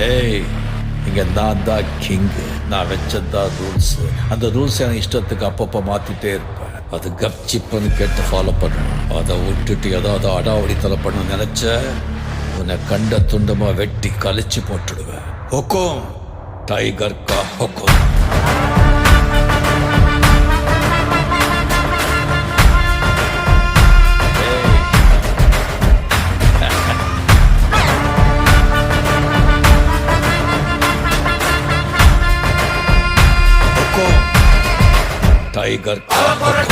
ஏய், இங்க நான் தான் கிங்கு. நான் வச்சதான் ரூல்ஸ். அந்த ரூல்ஸ் என் இஷ்டத்துக்கு அப்பப்போ மாத்திட்டே இருப்பேன். அது கப்சிப்புன்னு கேட்டு ஃபாலோ பண்ணணும். அதை விட்டுட்டு ஏதாவது அடாவடித்தலை பண்ண நினைச்ச உன்னை கண்ட துண்டமா வெட்டி கழிச்சு போட்டுடுவேன். ஹொக்கும், டைகர் கா ஹொக்கும். टाइगर का